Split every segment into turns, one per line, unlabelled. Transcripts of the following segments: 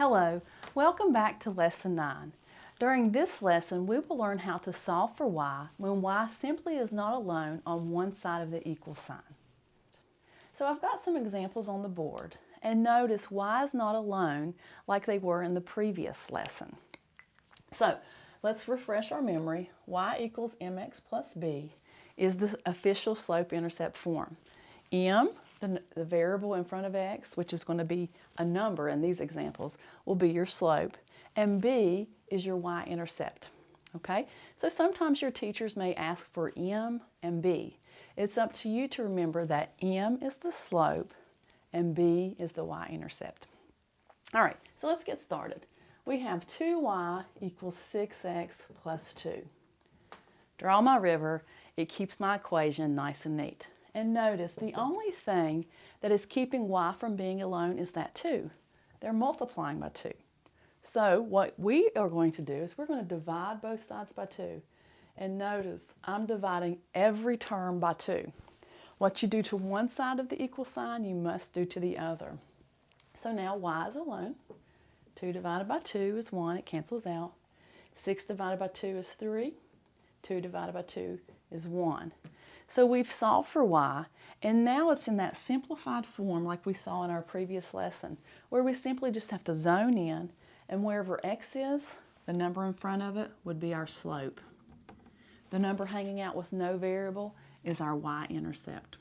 Hello, welcome back to Lesson 9. During this lesson, we will learn how to solve for y when y simply is not alone on one side of the equal sign. So I've got some examples on the board, and notice y is not alone like they were in the previous lesson. So let's refresh our memory. Y equals mx plus b is the official slope-intercept form. M, the variable in front of x, which is going to be a number in these examples, will be your slope, and b is your y-intercept. Okay, so sometimes your teachers may ask for m and b. It's up to you to remember that m is the slope and b is the y-intercept. All right, so let's get started. We have 2y equals 6x plus 2. Draw my river. It keeps my equation nice and neat. And notice the only thing that is keeping y from being alone is that 2. They're multiplying by 2. So what we are going to do is we're going to divide both sides by 2. And notice I'm dividing every term by 2. What you do to one side of the equal sign, you must do to the other. So now y is alone. 2 divided by 2 is 1. It cancels out. 6 divided by 2 is 3. 2 divided by 2 is 1. So we've solved for y, and now it's in that simplified form like we saw in our previous lesson, where we simply just have to zone in, and wherever x is, the number in front of it would be our slope. The number hanging out with no variable is our y-intercept.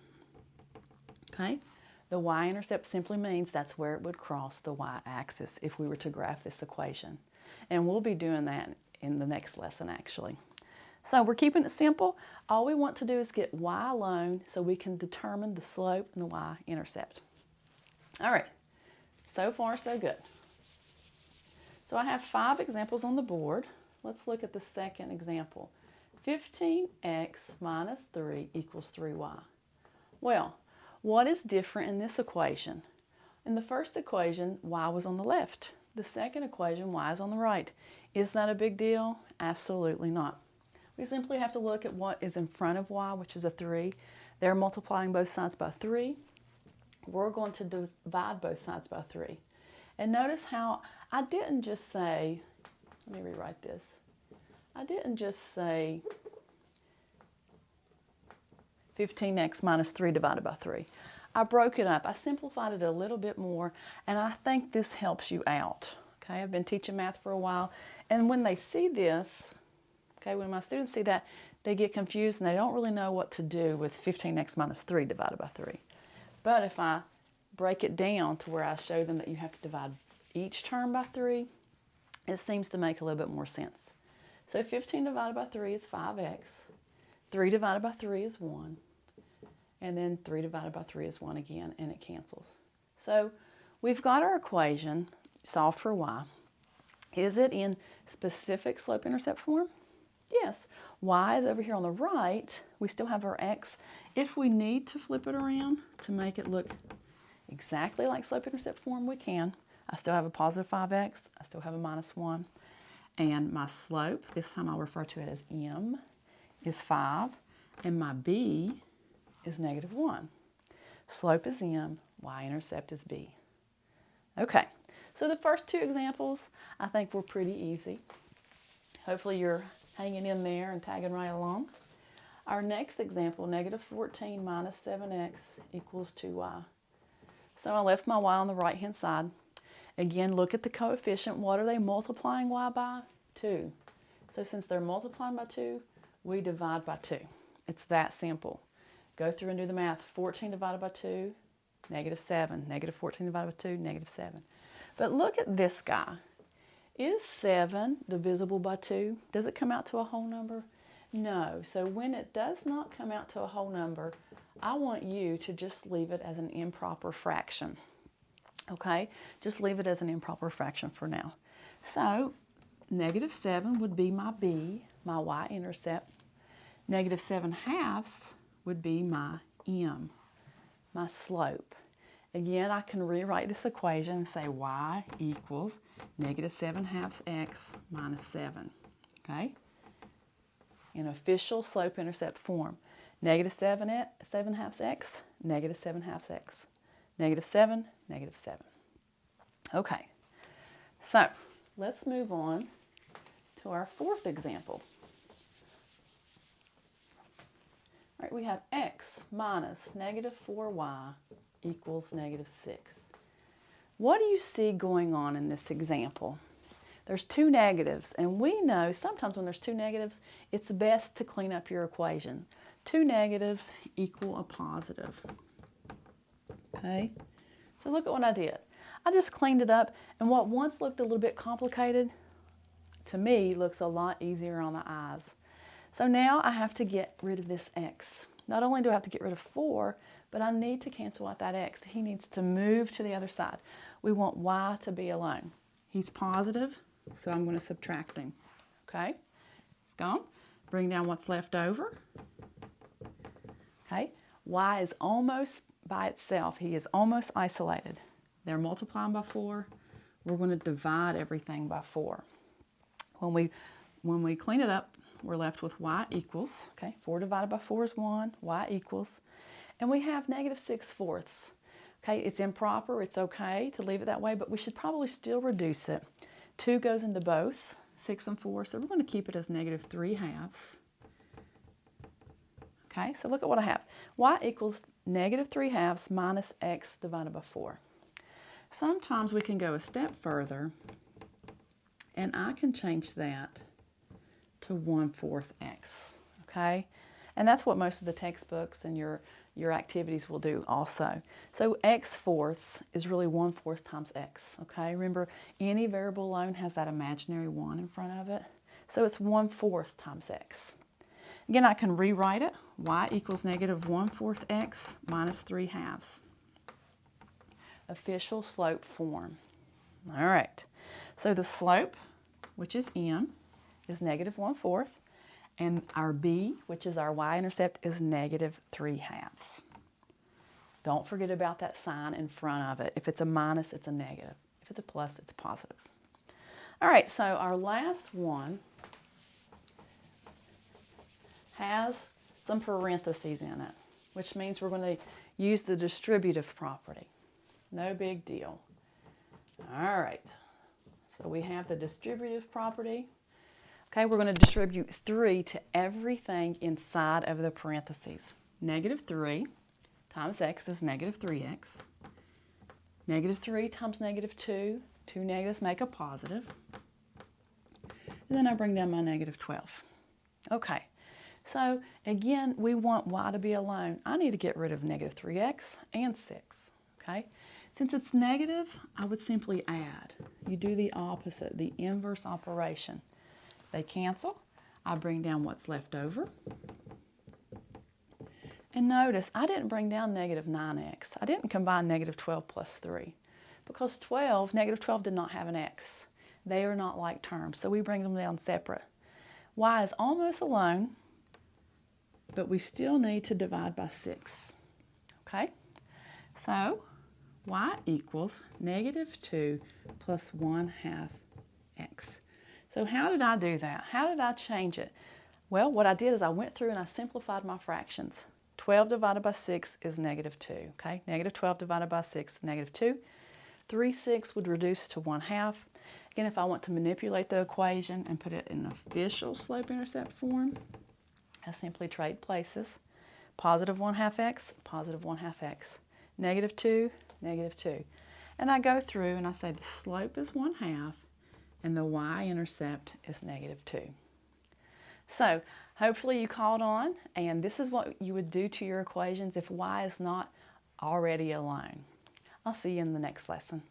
Okay? The y-intercept simply means that's where it would cross the y-axis if we were to graph this equation. And we'll be doing that in the next lesson actually. So we're keeping it simple. All we want to do is get y alone so we can determine the slope and the y-intercept. All right, so far so good. So I have 5 examples on the board. Let's look at the second example. 15x minus 3 equals 3y. Well, what is different in this equation? In the first equation, y was on the left. The second equation, y is on the right. Is that a big deal? Absolutely not. We simply have to look at what is in front of y, which is a 3. They're multiplying both sides by 3. We're going to divide both sides by 3. And notice how I didn't just say, let me rewrite this. I didn't just say 15x minus 3 divided by 3. I broke it up. I simplified it a little bit more, and I think this helps you out. Okay, I've been teaching math for a while, and when they see this, okay, when my students see that, they get confused and they don't really know what to do with 15x minus 3 divided by 3. But if I break it down to where I show them that you have to divide each term by 3, it seems to make a little bit more sense. So 15 divided by 3 is 5x. 3 divided by 3 is 1. And then 3 divided by 3 is 1 again, and it cancels. So we've got our equation solved for y. Is it in specific slope-intercept form? Yes. Y is over here on the right. We still have our x. If we need to flip it around to make it look exactly like slope-intercept form, we can. I still have a positive 5x. I still have a minus 1. And my slope, this time I'll refer to it as m, is 5. And my b is negative 1. Slope is m, y-intercept is b. Okay, so the first 2 examples I think were pretty easy. Hopefully you're hanging in there and tagging right along. Our next example, negative 14 minus 7x equals 2y. So I left my y on the right-hand side. Again, look at the coefficient. What are they multiplying y by? 2. So since they're multiplying by 2, we divide by 2. It's that simple. Go through and do the math. 14 divided by 2, negative 7. Negative 14 divided by 2, negative 7. But look at this guy. Is 7 divisible by 2? Does it come out to a whole number? No. So when it does not come out to a whole number, I want you to just leave it as an improper fraction. Okay? Just leave it as an improper fraction for now. So negative 7 would be my b, my y-intercept. Negative 7/2 would be my m, my slope. Again, I can rewrite this equation and say y equals negative 7/2 x minus 7. Okay? In official slope-intercept form. Negative 7/2 x, negative 7/2 x. Negative 7, negative 7. Okay. So let's move on to our fourth example. All right, we have x minus negative 4y equals negative 6. What do you see going on in this example? There's two negatives, and we know sometimes when there's two negatives, it's best to clean up your equation. Two negatives equal a positive. Okay, so look at what I did. I just cleaned it up, and what once looked a little bit complicated, to me, looks a lot easier on the eyes. So now I have to get rid of this x. Not only do I have to get rid of 4, but I need to cancel out that x. He needs to move to the other side. We want y to be alone. He's positive, so I'm going to subtract him. Okay, it's gone. Bring down what's left over. Okay, y is almost by itself. He is almost isolated. They're multiplying by 4. We're going to divide everything by 4. When we clean it up, we're left with y equals, okay, 4 divided by 4 is 1, y equals, and we have negative 6/4. Okay, it's improper, it's okay to leave it that way, but we should probably still reduce it. 2 goes into both, 6 and 4, so we're going to keep it as negative 3/2. Okay, so look at what I have. Y equals negative 3/2 minus x divided by 4. Sometimes we can go a step further, and I can change that to 1/4 x, okay? And that's what most of the textbooks and your activities will do also. So x/4 is really 1/4 times x, okay? Remember, any variable alone has that imaginary 1 in front of it. So it's 1/4 times x. Again, I can rewrite it. Y equals negative 1/4 x minus 3/2. Official slope form. All right. So the slope, which is m, is negative 1/4, and our b, which is our y-intercept, is negative 3/2. Don't forget about that sign in front of it. If it's a minus, it's a negative. If it's a plus, it's a positive. All right, so our last one has some parentheses in it, which means we're going to use the distributive property. No big deal. All right, so we have the distributive property. Okay, we're going to distribute 3 to everything inside of the parentheses. Negative 3 times x is negative 3x. Negative 3 times negative 2. 2 negatives make a positive. And then I bring down my negative 12. Okay, so again, we want y to be alone. I need to get rid of negative 3x and 6. Okay, since it's negative, I would simply add. You do the opposite, the inverse operation. They cancel. I bring down what's left over. And notice, I didn't bring down negative 9x. I didn't combine negative 12 plus 3 because negative 12 did not have an x. They are not like terms, so we bring them down separate. Y is almost alone, but we still need to divide by 6. Okay? So, y equals negative 2 plus 1/2 x. So how did I do that? How did I change it? Well, what I did is I went through and I simplified my fractions. 12 divided by 6 is negative 2, okay? Negative 12 divided by 6 is negative 2. 3/6 would reduce to 1/2. Again, if I want to manipulate the equation and put it in official slope-intercept form, I simply trade places. Positive 1/2 x, positive 1/2 x. Negative 2, negative 2. And I go through and I say the slope is 1/2 and the y-intercept is negative 2. So hopefully you caught on, and this is what you would do to your equations if y is not already alone. I'll see you in the next lesson.